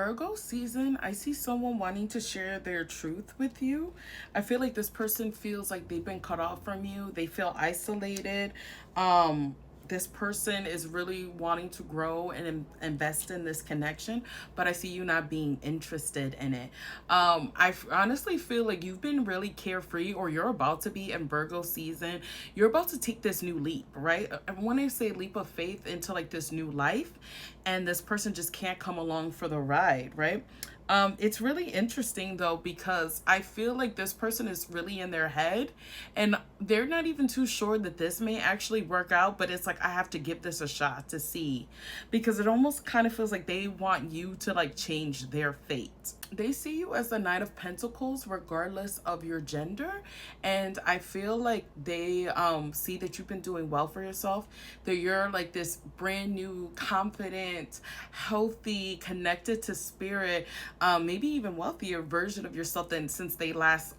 Virgo season, I see someone wanting to share their truth with you. I feel like this person feels like they've been cut off from you. They feel isolated. Um, this person is really wanting to grow and invest in this connection, but I see you not being interested in it. Honestly feel like you've been really carefree, or you're about to be in Virgo season. You're about to take this new leap, right? I want to say leap of faith into like this new life, and this person just can't come along for the ride, right? It's really interesting though, because I feel like this person is really in their head and they're not even too sure that this may actually work out, but it's like, I have to give this a shot to see, because it almost kind of feels like they want you to like change their fate. They see you as the Knight of Pentacles regardless of your gender, and I feel like they see that you've been doing well for yourself, that you're like this brand new, confident, healthy, connected to spirit, maybe even wealthier version of yourself than since they last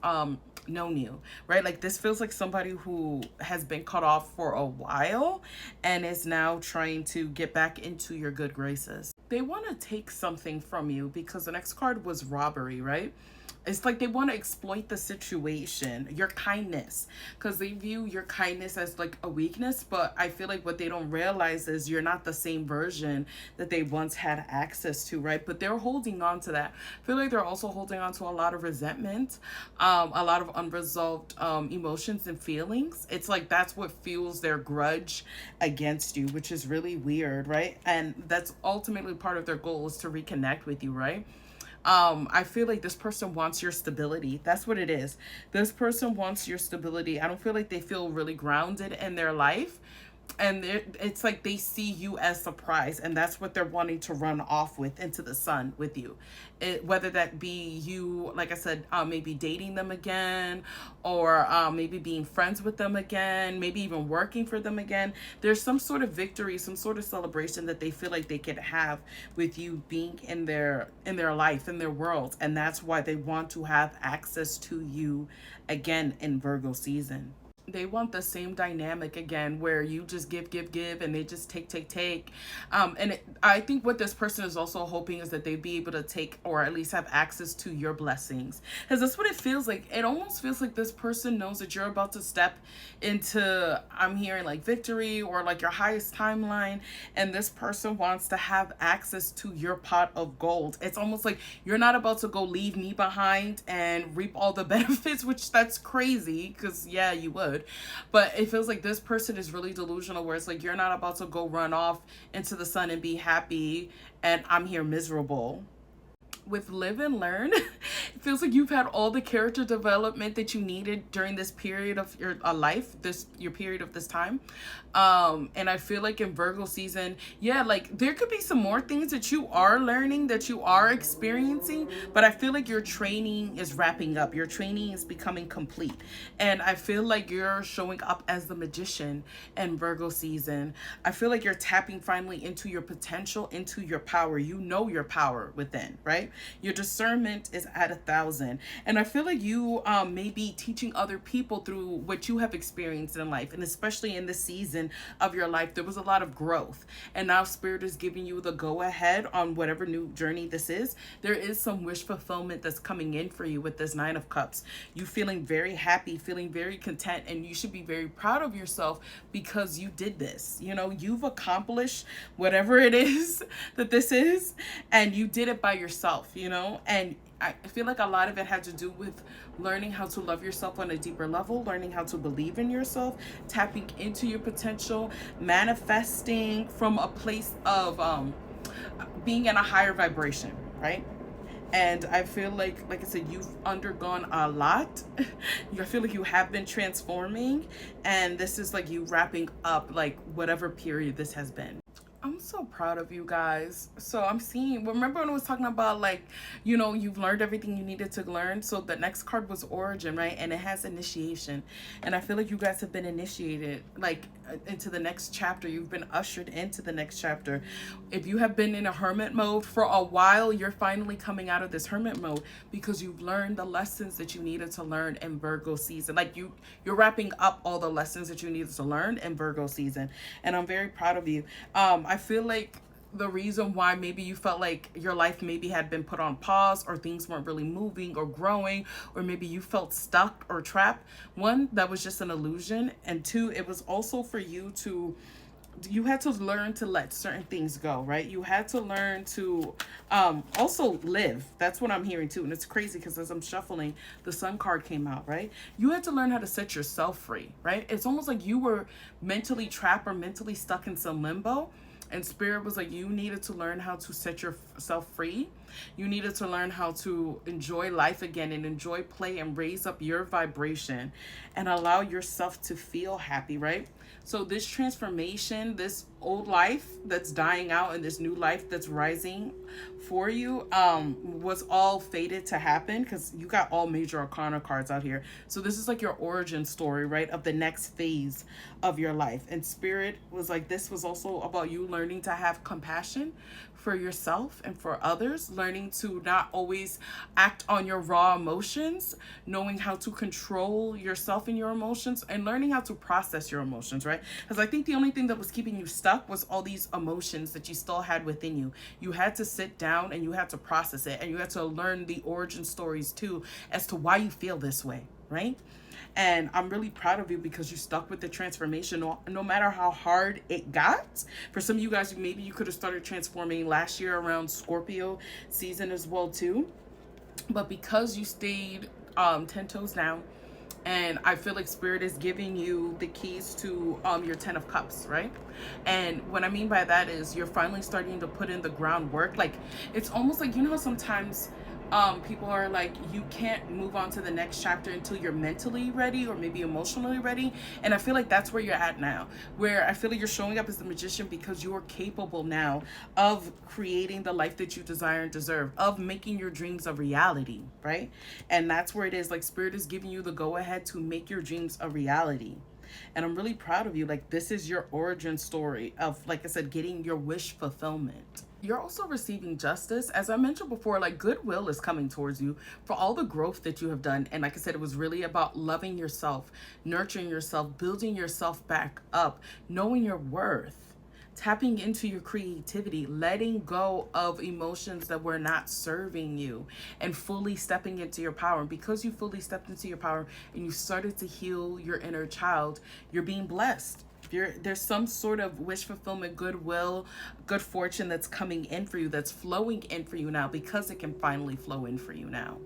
known you, right? Like this feels like somebody who has been cut off for a while and is now trying to get back into your good graces. They want to take something from you, because the next card was robbery, right? It's like they want to exploit the situation, your kindness, because they view your kindness as like a weakness. But I feel like what they don't realize is you're not the same version that they once had access to, right? But they're holding on to that. I feel like they're also holding on to a lot of resentment, a lot of unresolved emotions and feelings. It's like that's what fuels their grudge against you, which is really weird, right? And that's ultimately part of their goal, is to reconnect with you, right? I feel like this person wants your stability. That's what it is. This person wants your stability. I don't feel like they feel really grounded in their life, and it's like they see you as surprise, and that's what they're wanting to run off with into the sun with you. Whether that be you, like I said, maybe dating them again, or maybe being friends with them again, maybe even working for them again. There's some sort of victory, some sort of celebration that they feel like they could have with you being in their life, in their world, and that's why they want to have access to you again in Virgo season. They want the same dynamic again, where you just give, and they just take. I think what this person is also hoping is that they'd be able to take, or at least have access to your blessings, because that's what it feels like. It almost feels like this person knows that you're about to step into, I'm hearing like victory, or like your highest timeline, and this person wants to have access to your pot of gold. It's almost like you're not about to go leave me behind and reap all the benefits, which that's crazy, because yeah, you would. But it feels like this person is really delusional, where it's like you're not about to go run off into the sun and be happy, and I'm here miserable. With live and learn, it feels like you've had all the character development that you needed during this period of your life, your period of this time. And I feel like in Virgo season, yeah, like there could be some more things that you are learning, that you are experiencing, but I feel like your training is wrapping up. Your training is becoming complete. And I feel like you're showing up as the magician in Virgo season. I feel like you're tapping finally into your potential, into your power. You know your power within, right? Your discernment is at 1,000. And I feel like you may be teaching other people through what you have experienced in life. And especially in this season of your life, there was a lot of growth. And now Spirit is giving you the go ahead on whatever new journey this is. There is some wish fulfillment that's coming in for you with this Nine of Cups. You feeling very happy, feeling very content, and you should be very proud of yourself, because you did this. You know, you've accomplished whatever it is that this is, and you did it by yourself, you know. And I feel like a lot of it had to do with learning how to love yourself on a deeper level, learning how to believe in yourself, tapping into your potential, manifesting from a place of being in a higher vibration, right? And I feel like I said, you've undergone a lot. I feel like you have been transforming, and this is like you wrapping up like whatever period this has been. I'm so proud of you guys. So I'm seeing, remember when I was talking about like, you know, you've learned everything you needed to learn. So the next card was Origin, right? And it has initiation. And I feel like you guys have been initiated like into the next chapter. You've been ushered into the next chapter. If you have been in a hermit mode for a while, you're finally coming out of this hermit mode, because you've learned the lessons that you needed to learn in Virgo season. Like you're wrapping up all the lessons that you needed to learn in Virgo season. And I'm very proud of you. I feel like the reason why maybe you felt like your life maybe had been put on pause, or things weren't really moving or growing, or maybe you felt stuck or trapped. One, that was just an illusion. And two, it was also for you to, you had to learn to let certain things go, right? You had to learn to also live. That's what I'm hearing too. And it's crazy because as I'm shuffling, the Sun card came out, right? You had to learn how to set yourself free, right? It's almost like you were mentally trapped or mentally stuck in some limbo. And Spirit was like, you needed to learn how to set yourself free. You needed to learn how to enjoy life again and enjoy play and raise up your vibration and allow yourself to feel happy, right? So this transformation, this old life that's dying out and this new life that's rising for you was all fated to happen because you got all major arcana cards out here. So this is like your origin story, right, of the next phase of your life. And Spirit was like, this was also about you learning to have compassion for yourself and for others, learning to not always act on your raw emotions, knowing how to control yourself and your emotions, and learning how to process your emotions, right? Because I think the only thing that was keeping you stuck was all these emotions that you still had within you. You had to sit down and you had to process it, and you had to learn the origin stories too as to why you feel this way, right? And I'm really proud of you because you stuck with the transformation no matter how hard it got. For some of you guys, maybe you could have started transforming last year around Scorpio season as well too. But because you stayed 10 toes down, and I feel like Spirit is giving you the keys to your 10 of Cups, right? And what I mean by that is you're finally starting to put in the groundwork. Like, it's almost like, you know how sometimes people are like, you can't move on to the next chapter until you're mentally ready or maybe emotionally ready. And I feel like that's where you're at now, where I feel like you're showing up as the magician because you're capable now of creating the life that you desire and deserve, of making your dreams a reality, right? And that's where it is. Like, Spirit is giving you the go ahead to make your dreams a reality. And I'm really proud of you. Like, this is your origin story of, like I said, getting your wish fulfillment. You're also receiving justice. As I mentioned before, like, goodwill is coming towards you for all the growth that you have done. And like I said, it was really about loving yourself, nurturing yourself, building yourself back up, knowing your worth, tapping into your creativity, letting go of emotions that were not serving you, and fully stepping into your power. And because you fully stepped into your power and you started to heal your inner child, you're being blessed. There's some sort of wish fulfillment, goodwill, good fortune that's coming in for you, that's flowing in for you now because it can finally flow in for you now.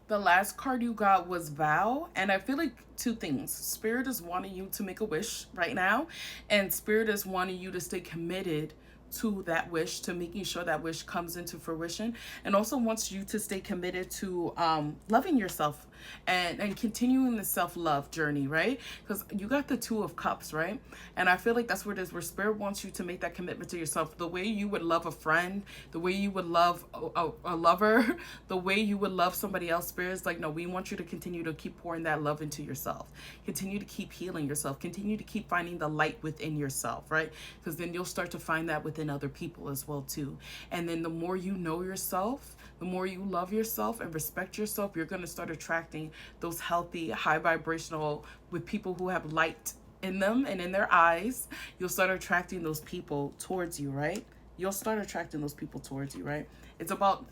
The last card you got was Vow, and I feel like two things. Spirit is wanting you to make a wish right now, and Spirit is wanting you to stay committed to that wish, to making sure that wish comes into fruition, and also wants you to stay committed to loving yourself and continuing the self-love journey, right? Because you got the Two of Cups, right? And I feel like that's where it is, where Spirit wants you to make that commitment to yourself, the way you would love a friend, the way you would love a lover, the way you would love somebody else. Spirit is like, no, we want you to continue to keep pouring that love into yourself, continue to keep healing yourself, continue to keep finding the light within yourself, right? Because then you'll start to find that within other people as well too. And then the more you know yourself, the more you love yourself and respect yourself, you're going to start attracting those healthy, high vibrational, with people who have light in them and in their eyes. You'll start attracting those people towards you, right? You'll start attracting those people towards you, right? It's about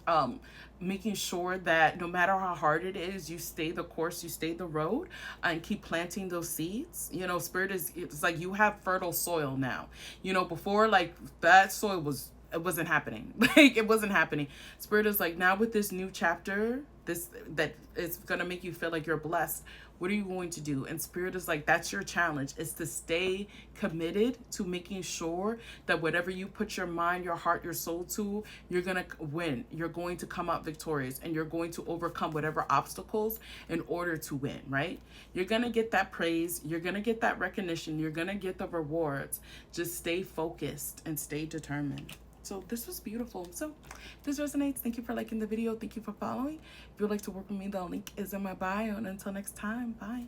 making sure that no matter how hard it is, you stay the course, you stay the road, and keep planting those seeds. You know, Spirit is, it's like you have fertile soil now. You know, before, like, that soil was, it wasn't happening. Like, it wasn't happening. Spirit is like, now with this new chapter, this that is gonna make you feel like you're blessed, what are you going to do? And Spirit is like, that's your challenge, is to stay committed to making sure that whatever you put your mind, your heart, your soul to, you're gonna win. You're going to come out victorious, and you're going to overcome whatever obstacles in order to win, right? You're gonna get that praise, you're gonna get that recognition, you're gonna get the rewards. Just stay focused and stay determined. So this was beautiful. So if this resonates, thank you for liking the video. Thank you for following. If you'd like to work with me, the link is in my bio. And until next time, bye.